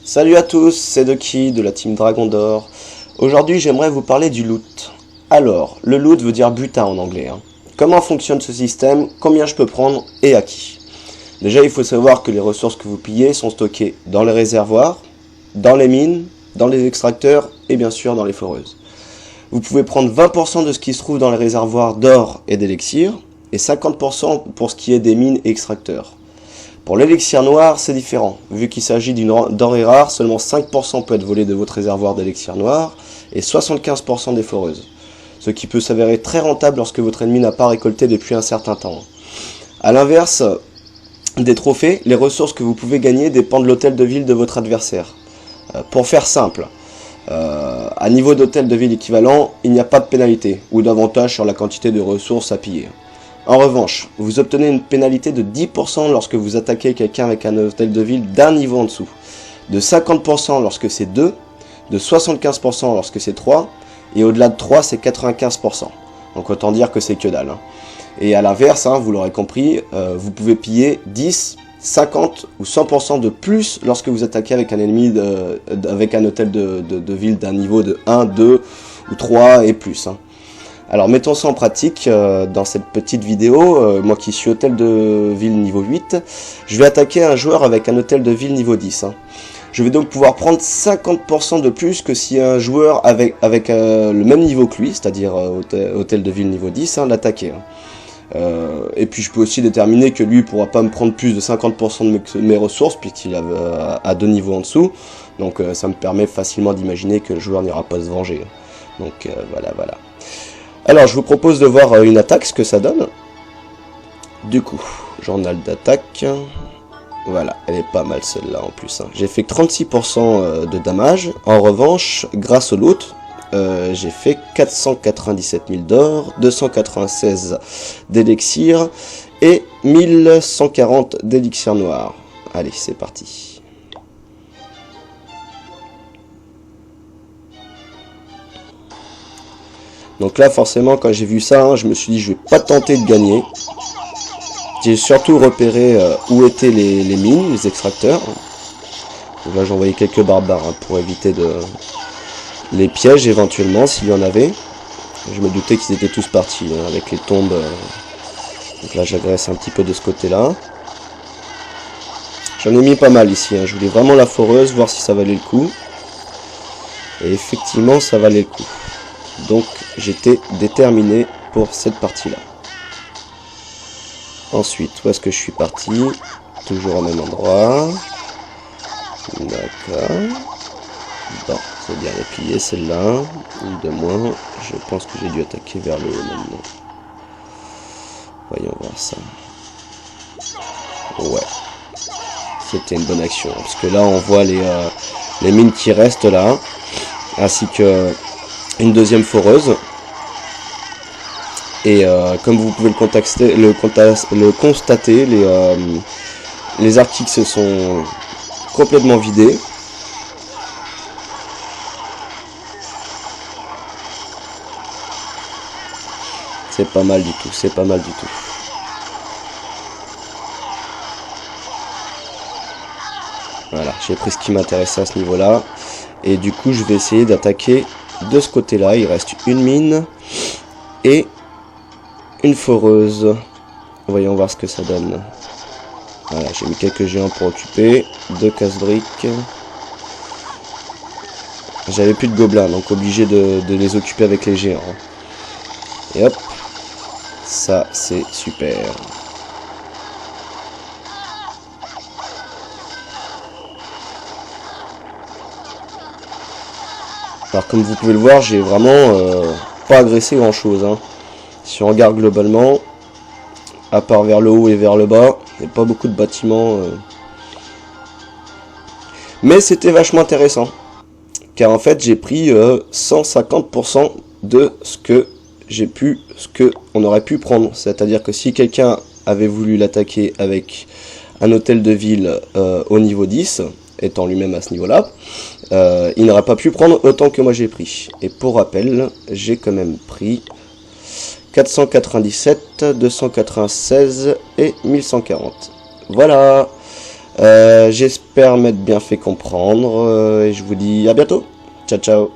Salut à tous, c'est Ducky de la team Dragon d'Or. Aujourd'hui j'aimerais vous parler du loot. Alors, le loot veut dire butin en anglais. Comment fonctionne ce système, combien je peux prendre et à qui? Déjà il faut savoir que les ressources que vous pillez sont stockées dans les réservoirs, dans les mines, dans les extracteurs et bien sûr dans les foreuses. Vous pouvez prendre 20% de ce qui se trouve dans les réservoirs d'or et d'élixir et 50% pour ce qui est des mines et extracteurs. Pour l'élixir noir, c'est différent. Vu qu'il s'agit d'une denrée rare, seulement 5% peut être volé de votre réservoir d'élixir noir et 75% des foreuses. Ce qui peut s'avérer très rentable lorsque votre ennemi n'a pas récolté depuis un certain temps. A l'inverse des trophées, les ressources que vous pouvez gagner dépendent de l'hôtel de ville de votre adversaire. Pour faire simple, à niveau d'hôtel de ville équivalent, il n'y a pas de pénalité ou d'avantage sur la quantité de ressources à piller. En revanche, vous obtenez une pénalité de 10% lorsque vous attaquez quelqu'un avec un hôtel de ville d'un niveau en dessous, de 50% lorsque c'est 2, de 75% lorsque c'est 3, et au-delà de 3 c'est 95%. Donc autant dire que c'est que dalle. Et à l'inverse, vous l'aurez compris, vous pouvez piller 10, 50 ou 100% de plus lorsque vous attaquez avec un ennemi avec un hôtel de ville d'un niveau de 1, 2 ou 3 et plus. Alors mettons ça en pratique dans cette petite vidéo, moi qui suis hôtel de ville niveau 8, je vais attaquer un joueur avec un hôtel de ville niveau 10. Je vais donc pouvoir prendre 50% de plus que si un joueur avec le même niveau que lui, c'est-à-dire hôtel de ville niveau 10, l'attaquait. Et puis je peux aussi déterminer que lui ne pourra pas me prendre plus de 50% de mes ressources puisqu'il est à 2 niveaux en dessous, donc ça me permet facilement d'imaginer que le joueur n'ira pas se venger. Donc voilà. Alors, je vous propose de voir une attaque, ce que ça donne. Du coup, journal d'attaque. Voilà, elle est pas mal celle-là en plus. J'ai fait 36% de damage. En revanche, grâce au loot, j'ai fait 497 000 d'or, 296 d'élixir et 1140 d'élixir noir. Allez, c'est parti. Donc là, forcément, quand j'ai vu ça, je me suis dit, je vais pas tenter de gagner. J'ai surtout repéré où étaient les mines, les extracteurs. Donc là, j'ai envoyé quelques barbares pour éviter les pièges éventuellement, s'il y en avait. Je me doutais qu'ils étaient tous partis avec les tombes. Donc là, j'agresse un petit peu de ce côté-là. J'en ai mis pas mal ici. Je voulais vraiment la foreuse, voir si ça valait le coup. Et effectivement, ça valait le coup. Donc j'étais déterminé pour cette partie là. Ensuite, où est-ce que je suis parti? Toujours au même endroit. D'accord. Bon, c'est bien plié celle-là. Une de moins. Je pense que j'ai dû attaquer vers le haut maintenant. Voyons voir ça. Ouais. C'était une bonne action. Parce que là on voit les mines qui restent là. Ainsi que une deuxième foreuse. Et comme vous pouvez le constater, les articles se sont complètement vidés. C'est pas mal du tout, c'est pas mal du tout. Voilà, j'ai pris ce qui m'intéressait à ce niveau-là. Et du coup, je vais essayer d'attaquer de ce côté-là. Il reste une mine et une foreuse. Voyons voir ce que ça donne. Voilà, j'ai mis quelques géants pour occuper. 2 casse-briques. J'avais plus de gobelins, donc obligé de les occuper avec les géants. Et hop. Ça, c'est super. Alors comme vous pouvez le voir, j'ai vraiment pas agressé grand chose. Si on regarde globalement, à part vers le haut et vers le bas, il n'y a pas beaucoup de bâtiments. Mais c'était vachement intéressant. Car en fait j'ai pris 150% de ce que on aurait pu prendre. C'est-à-dire que si quelqu'un avait voulu l'attaquer avec un hôtel de ville au niveau 10, étant lui-même à ce niveau-là, il n'aurait pas pu prendre autant que moi j'ai pris. Et pour rappel, j'ai quand même pris 497, 296 et 1140. Voilà. J'espère m'être bien fait comprendre et je vous dis à bientôt. Ciao ciao.